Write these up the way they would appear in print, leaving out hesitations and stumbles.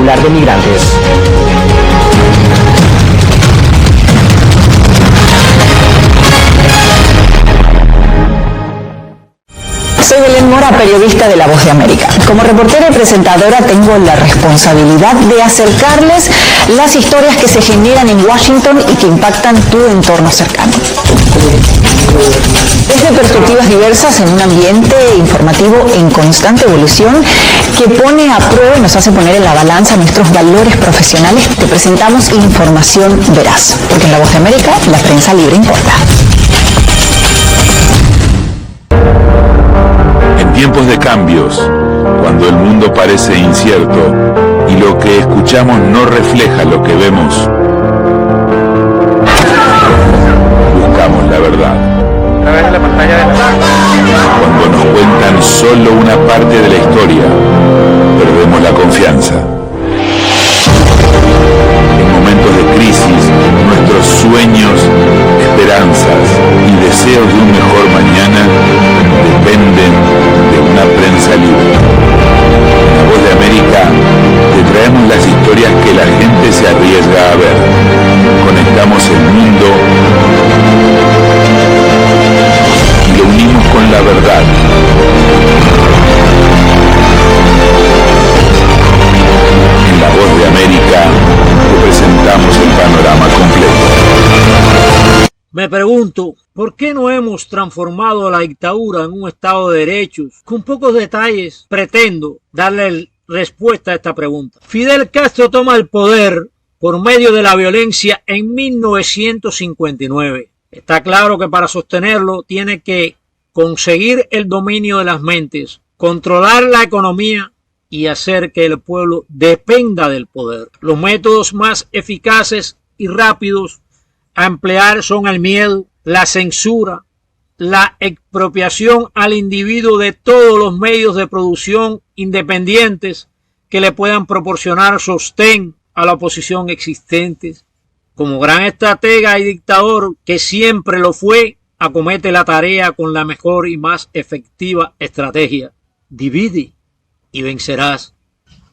Irregular de Migrantes. Soy Belén Mora, periodista de La Voz de América. Como reportera y presentadora tengo la responsabilidad de acercarles las historias que se generan en Washington y que impactan tu entorno cercano. Desde perspectivas diversas en un ambiente informativo en constante evolución que pone a prueba y nos hace poner en la balanza nuestros valores profesionales, te presentamos información veraz, porque en La Voz de América la prensa libre importa. En tiempos de cambios, cuando el mundo parece incierto y lo que escuchamos no refleja lo que vemos, buscamos la verdad. Cuando nos cuentan solo una parte de la historia, perdemos la confianza. En momentos de crisis, nuestros sueños, esperanzas y deseos de un mejor mañana dependen de una prensa libre. En La Voz de América te traemos las historias que la gente se arriesga a ver. Conectamos el mundo y lo unimos con la verdad. En La Voz de América te presentamos el panorama completo. Me pregunto, ¿por qué no hemos transformado la dictadura en un Estado de derechos? Con pocos detalles pretendo darle respuesta a esta pregunta. Fidel Castro toma el poder por medio de la violencia en 1959. Está claro que para sostenerlo tiene que conseguir el dominio de las mentes, controlar la economía y hacer que el pueblo dependa del poder. Los métodos más eficaces y rápidos a emplear son el miedo, la censura, la expropiación al individuo de todos los medios de producción independientes que le puedan proporcionar sostén a la oposición existente. Como gran estratega y dictador que siempre lo fue, acomete la tarea con la mejor y más efectiva estrategia. Divide y vencerás.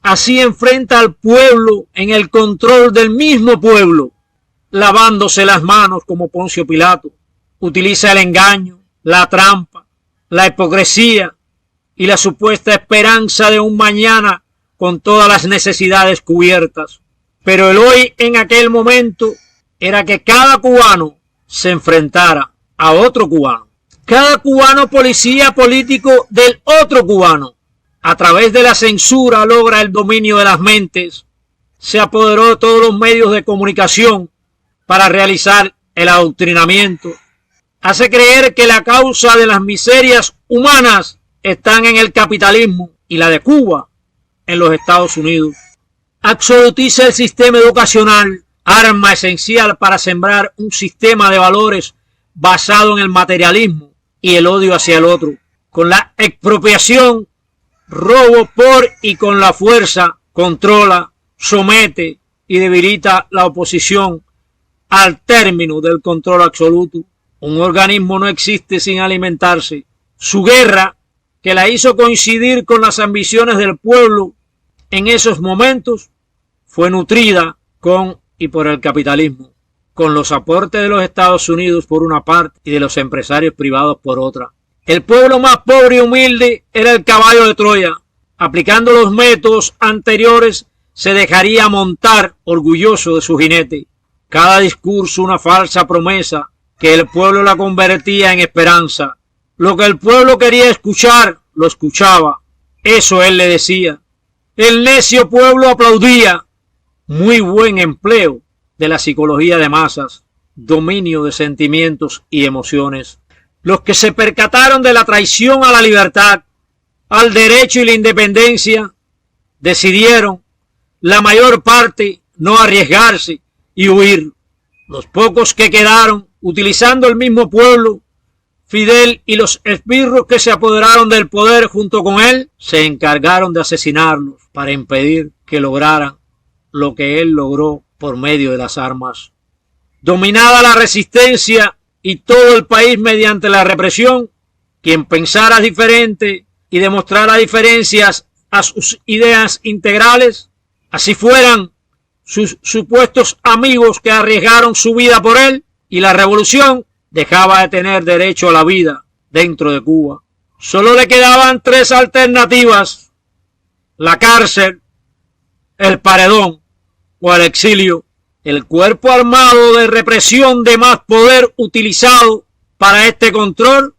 Así enfrenta al pueblo en el control del mismo pueblo, lavándose las manos como Poncio Pilato. Utiliza el engaño, la trampa, la hipocresía y la supuesta esperanza de un mañana con todas las necesidades cubiertas. Pero el hoy en aquel momento era que cada cubano se enfrentara a otro cubano. Cada cubano policía político del otro cubano. A través de la censura logra el dominio de las mentes. Se apoderó de todos los medios de comunicación para realizar el adoctrinamiento. Hace creer que la causa de las miserias humanas están en el capitalismo y la de Cuba en los Estados Unidos. Absolutiza el sistema educacional, arma esencial para sembrar un sistema de valores basado en el materialismo y el odio hacia el otro. Con la expropiación, robo por y con la fuerza, controla, somete y debilita la oposición al término del control absoluto. Un organismo no existe sin alimentarse. Su guerra, que la hizo coincidir con las ambiciones del pueblo en esos momentos, fue nutrida con y por el capitalismo, con los aportes de los Estados Unidos por una parte y de los empresarios privados por otra. El pueblo más pobre y humilde era el caballo de Troya. Aplicando los métodos anteriores, se dejaría montar orgulloso de su jinete. Cada discurso una falsa promesa que el pueblo la convertía en esperanza. Lo que el pueblo quería escuchar, lo escuchaba. Eso él le decía. El necio pueblo aplaudía. Muy buen empleo de la psicología de masas, dominio de sentimientos y emociones. Los que se percataron de la traición a la libertad, al derecho y la independencia, decidieron, la mayor parte, no arriesgarse y huir. Los pocos que quedaron, utilizando el mismo pueblo, Fidel y los esbirros que se apoderaron del poder junto con él, se encargaron de asesinarlos para impedir que lograran lo que él logró por medio de las armas. Dominada la resistencia y todo el país mediante la represión, quien pensara diferente y demostrara diferencias a sus ideas integrales, así fueran sus supuestos amigos que arriesgaron su vida por él, y la revolución dejaba de tener derecho a la vida dentro de Cuba. Solo le quedaban 3 alternativas: la cárcel, el paredón o el exilio. El cuerpo armado de represión de más poder utilizado para este control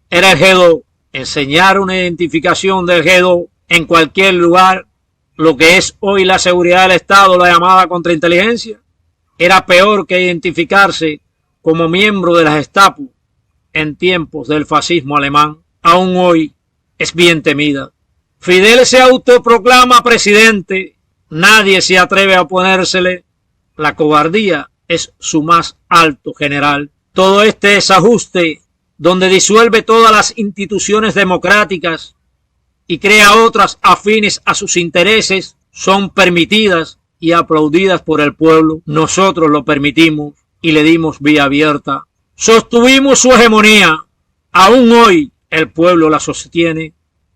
era el G2. Enseñar una identificación del G2 en cualquier lugar, lo que es hoy la seguridad del Estado, la llamada contrainteligencia, era peor que identificarse como miembro de la Gestapo en tiempos del fascismo alemán. Aún hoy es bien temida. Fidel se autoproclama presidente, nadie se atreve a oponérsele. La cobardía es su más alto general. Todo este desajuste, donde disuelve todas las instituciones democráticas y crea otras afines a sus intereses, son permitidas y aplaudidas por el pueblo. Nosotros lo permitimos y le dimos vía abierta. Sostuvimos su hegemonía. Aún hoy el pueblo la sostiene.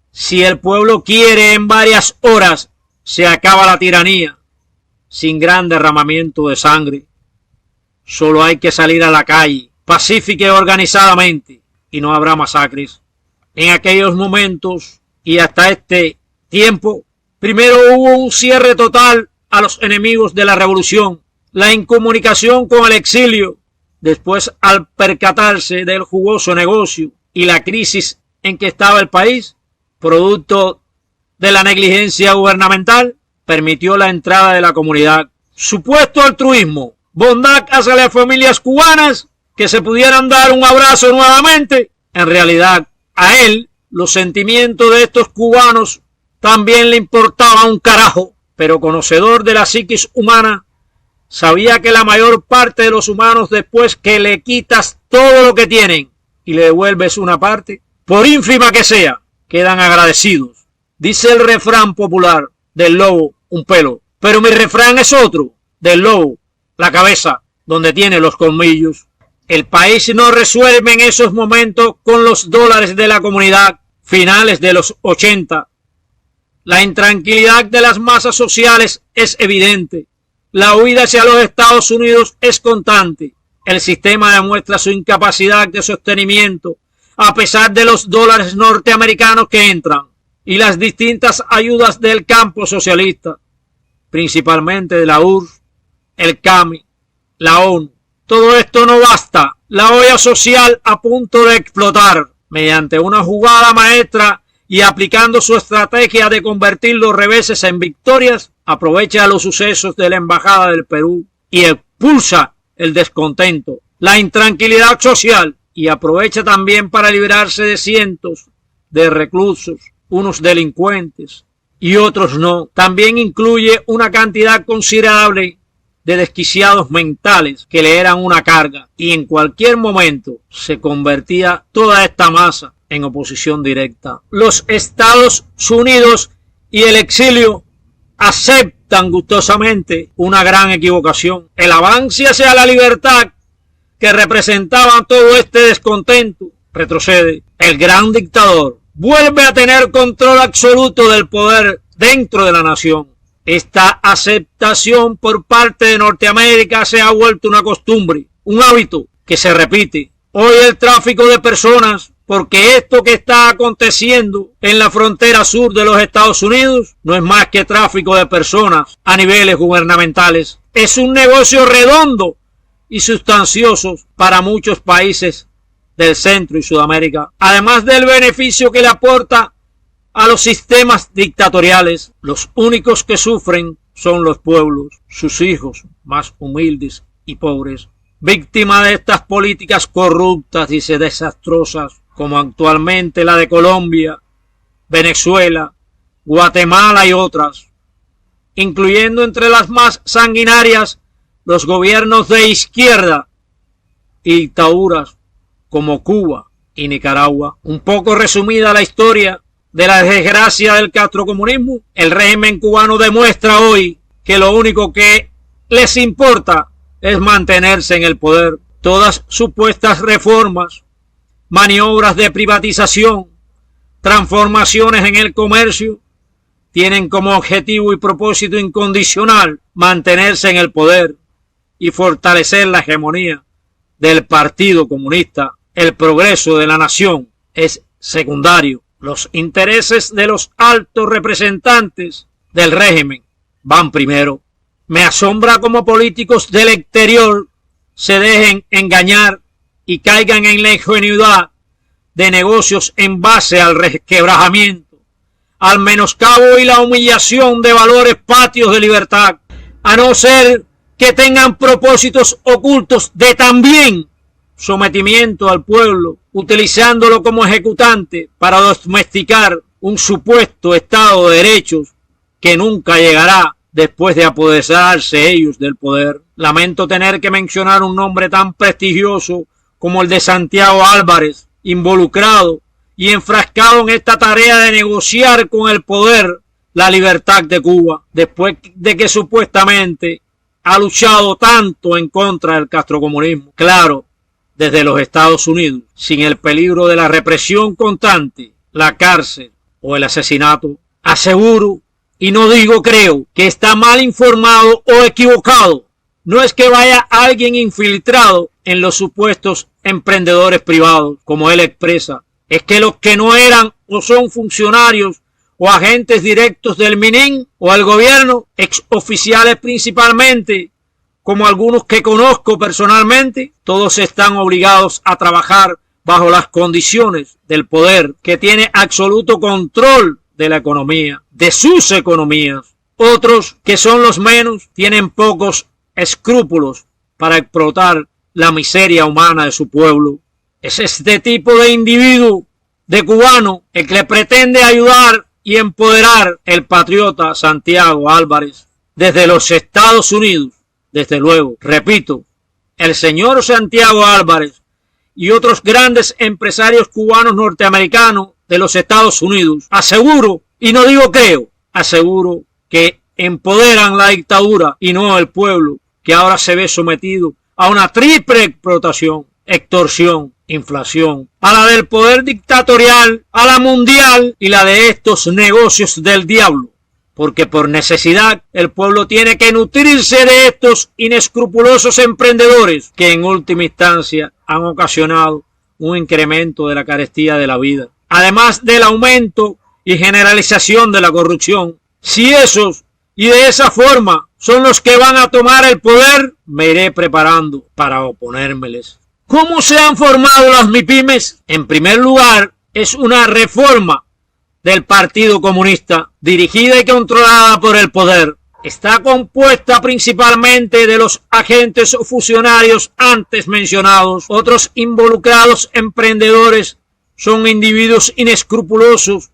Si el pueblo quiere, en varias horas se acaba la tiranía, sin gran derramamiento de sangre. Solo hay que salir a la calle, pacífica y organizadamente, y no habrá masacres. En aquellos momentos y hasta este tiempo, primero hubo un cierre total a los enemigos de la revolución, la incomunicación con el exilio. Después, al percatarse del jugoso negocio y la crisis en que estaba el país, producto de la negligencia gubernamental, permitió la entrada de la comunidad. Supuesto altruismo, bondad hacia las familias cubanas que se pudieran dar un abrazo nuevamente. En realidad, a él los sentimientos de estos cubanos también le importaban un carajo, pero conocedor de la psiquis humana, sabía que la mayor parte de los humanos, después que le quitas todo lo que tienen y le devuelves una parte, por ínfima que sea, quedan agradecidos. Dice el refrán popular: del lobo un pelo, pero mi refrán es otro: del lobo la cabeza, donde tiene los colmillos. El país no resuelve en esos momentos con los dólares de la comunidad. Finales de los 80. La intranquilidad de las masas sociales es evidente. La huida hacia los Estados Unidos es constante. El sistema demuestra su incapacidad de sostenimiento a pesar de los dólares norteamericanos que entran y las distintas ayudas del campo socialista, principalmente de la URSS, el CAMI, la ONU. Todo esto no basta. La olla social, a punto de explotar, mediante una jugada maestra y aplicando su estrategia de convertir los reveses en victorias, aprovecha los sucesos de la Embajada del Perú y expulsa el descontento, la intranquilidad social, y aprovecha también para librarse de cientos de reclusos, unos delincuentes y otros no. También incluye una cantidad considerable de desquiciados mentales que le eran una carga, y en cualquier momento se convertía toda esta masa en oposición directa. Los Estados Unidos y el exilio aceptan gustosamente una gran equivocación. El avance hacia la libertad que representaba todo este descontento retrocede. El gran dictador vuelve a tener control absoluto del poder dentro de la nación. Esta aceptación por parte de Norteamérica se ha vuelto una costumbre, un hábito que se repite. Hoy el tráfico de personas, porque esto que está aconteciendo en la frontera sur de los Estados Unidos no es más que tráfico de personas a niveles gubernamentales. Es un negocio redondo y sustancioso para muchos países del Centro y Sudamérica, además del beneficio que le aporta a los sistemas dictatoriales. Los únicos que sufren son los pueblos, sus hijos más humildes y pobres, víctimas de estas políticas corruptas y desastrosas, como actualmente la de Colombia, Venezuela, Guatemala y otras, incluyendo entre las más sanguinarias los gobiernos de izquierda y dictaduras como Cuba y Nicaragua. Un poco resumida la historia de la desgracia del castrocomunismo, el régimen cubano demuestra hoy que lo único que les importa es mantenerse en el poder. Todas supuestas reformas, maniobras de privatización, transformaciones en el comercio, tienen como objetivo y propósito incondicional mantenerse en el poder y fortalecer la hegemonía del Partido Comunista. El progreso de la nación es secundario. Los intereses de los altos representantes del régimen van primero. Me asombra cómo políticos del exterior se dejen engañar y caigan en la ingenuidad de negocios en base al resquebrajamiento, al menoscabo y la humillación de valores patrios de libertad, a no ser que tengan propósitos ocultos de también sometimiento al pueblo, utilizándolo como ejecutante para domesticar un supuesto Estado de derechos que nunca llegará después de apoderarse ellos del poder. Lamento tener que mencionar un nombre tan prestigioso como el de Santiago Álvarez, involucrado y enfrascado en esta tarea de negociar con el poder la libertad de Cuba, después de que supuestamente ha luchado tanto en contra del castrocomunismo. Claro, desde los Estados Unidos, sin el peligro de la represión constante, la cárcel o el asesinato. Aseguro, y no digo creo, que está mal informado o equivocado. No es que vaya alguien infiltrado en los supuestos emprendedores privados, como él expresa. Es que los que no eran o son funcionarios o agentes directos del MININ o al gobierno, exoficiales principalmente, como algunos que conozco personalmente, todos están obligados a trabajar bajo las condiciones del poder que tiene absoluto control de la economía, de sus economías. Otros, que son los menos, tienen pocos escrúpulos para explotar la miseria humana de su pueblo. Es este tipo de individuo, de cubano, el que le pretende ayudar y empoderar el patriota Santiago Álvarez desde los Estados Unidos. Desde luego, repito, el señor Santiago Álvarez y otros grandes empresarios cubanos norteamericanos de los Estados Unidos, aseguro, y no digo creo, aseguro que empoderan la dictadura y no el pueblo, que ahora se ve sometido a una triple explotación, extorsión, inflación, a la del poder dictatorial, a la mundial y la de estos negocios del diablo. Porque por necesidad el pueblo tiene que nutrirse de estos inescrupulosos emprendedores que en última instancia han ocasionado un incremento de la carestía de la vida, además del aumento y generalización de la corrupción. Si esos y de esa forma son los que van a tomar el poder, me iré preparando para oponérmeles. ¿Cómo se han formado las MIPYMES? En primer lugar, es una reforma del Partido Comunista, dirigida y controlada por el poder. Está compuesta principalmente de los agentes o funcionarios antes mencionados. Otros involucrados emprendedores son individuos inescrupulosos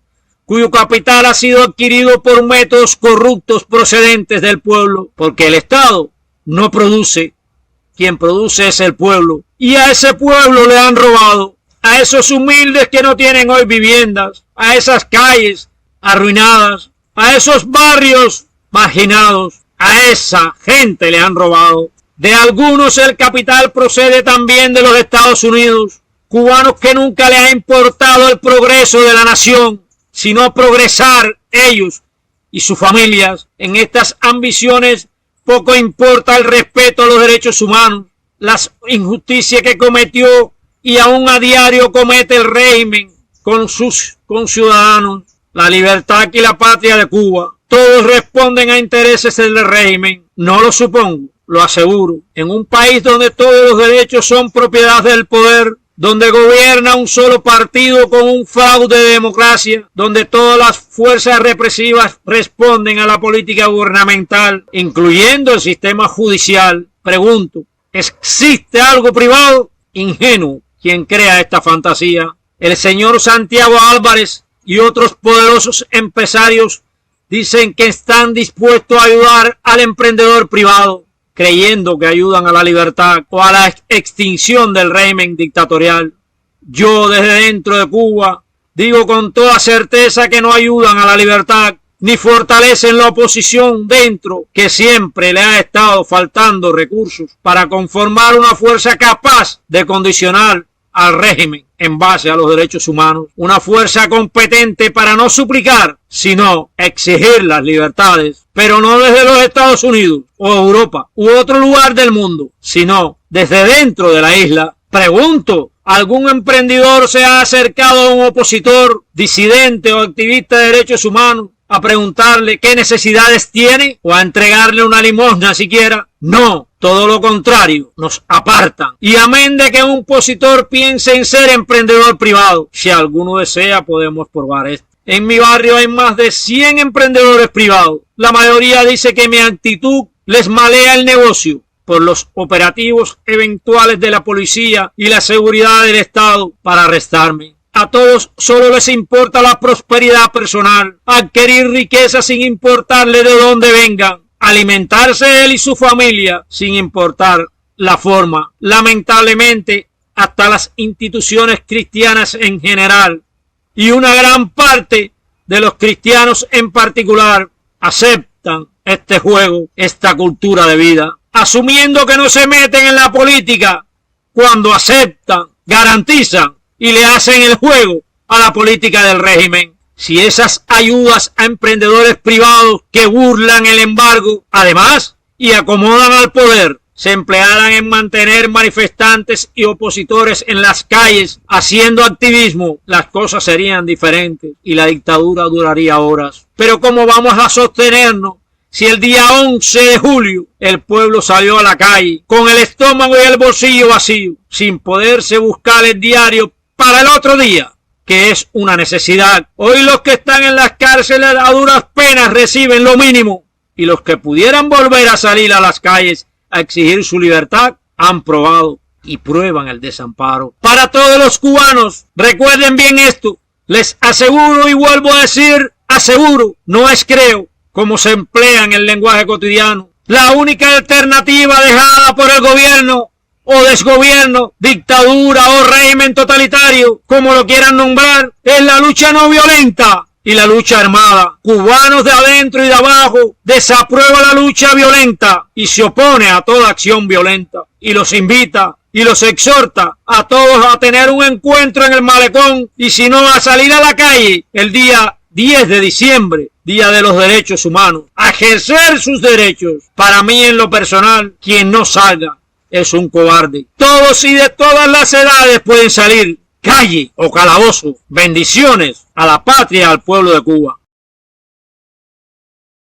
cuyo capital ha sido adquirido por métodos corruptos procedentes del pueblo, porque el Estado no produce, quien produce es el pueblo, y a ese pueblo le han robado. A esos humildes que no tienen hoy viviendas, a esas calles arruinadas, a esos barrios marginados, a esa gente le han robado. De algunos el capital procede también de los Estados Unidos, cubanos que nunca les ha importado el progreso de la nación, sino progresar ellos y sus familias. En estas ambiciones poco importa el respeto a los derechos humanos, las injusticias que cometió y aún a diario comete el régimen con sus conciudadanos, la libertad y la patria de Cuba. Todos responden a intereses del régimen. No lo supongo, lo aseguro. En un país donde todos los derechos son propiedad del poder, donde gobierna un solo partido con un fraude de democracia, donde todas las fuerzas represivas responden a la política gubernamental, incluyendo el sistema judicial, pregunto, ¿existe algo privado? Ingenuo quien crea esta fantasía. El señor Santiago Álvarez y otros poderosos empresarios dicen que están dispuestos a ayudar al emprendedor privado, creyendo que ayudan a la libertad o a la extinción del régimen dictatorial. Yo desde dentro de Cuba digo con toda certeza que no ayudan a la libertad ni fortalecen la oposición dentro, que siempre le ha estado faltando recursos para conformar una fuerza capaz de condicionar al régimen. en base a los derechos humanos, una fuerza competente para no suplicar, sino exigir las libertades, pero no desde los Estados Unidos o Europa u otro lugar del mundo, sino desde dentro de la isla. Pregunto, ¿algún emprendedor se ha acercado a un opositor, disidente o activista de derechos humanos a preguntarle qué necesidades tiene o a entregarle una limosna siquiera? No, todo lo contrario, nos apartan. Y amén de que un opositor piense en ser emprendedor privado, si alguno desea podemos probar esto. En mi barrio hay más de 100 emprendedores privados. La mayoría dice que mi actitud les malea el negocio por los operativos eventuales de la policía y la seguridad del Estado para arrestarme. A todos solo les importa la prosperidad personal, adquirir riqueza sin importarle de dónde vengan, alimentarse él y su familia sin importar la forma. Lamentablemente, hasta las instituciones cristianas en general y una gran parte de los cristianos en particular aceptan este juego, esta cultura de vida, asumiendo que no se meten en la política cuando aceptan, garantizan y le hacen el juego a la política del régimen. Si esas ayudas a emprendedores privados que burlan el embargo, además, y acomodan al poder, se emplearan en mantener manifestantes y opositores en las calles haciendo activismo, las cosas serían diferentes y la dictadura duraría horas. Pero ¿cómo vamos a sostenernos si el día 11 de julio el pueblo salió a la calle con el estómago y el bolsillo vacío, sin poderse buscar el diario para el otro día, que es una necesidad? Hoy los que están en las cárceles a duras penas reciben lo mínimo y los que pudieran volver a salir a las calles a exigir su libertad han probado y prueban el desamparo. Para todos los cubanos, recuerden bien esto, les aseguro y vuelvo a decir, aseguro, no es creo, como se emplea en el lenguaje cotidiano. La única alternativa dejada por el gobierno o desgobierno, dictadura o régimen totalitario, como lo quieran nombrar, es la lucha no violenta y la lucha armada. Cubanos de adentro y de abajo desaprueba la lucha violenta y se opone a toda acción violenta y los invita y los exhorta a todos a tener un encuentro en el malecón y si no a salir a la calle el día 10 de diciembre, Día de los Derechos Humanos, a ejercer sus derechos. Para mí en lo personal, quien no salga es un cobarde. Todos y de todas las edades pueden salir, calle o calabozo. Bendiciones a la patria, al pueblo de Cuba.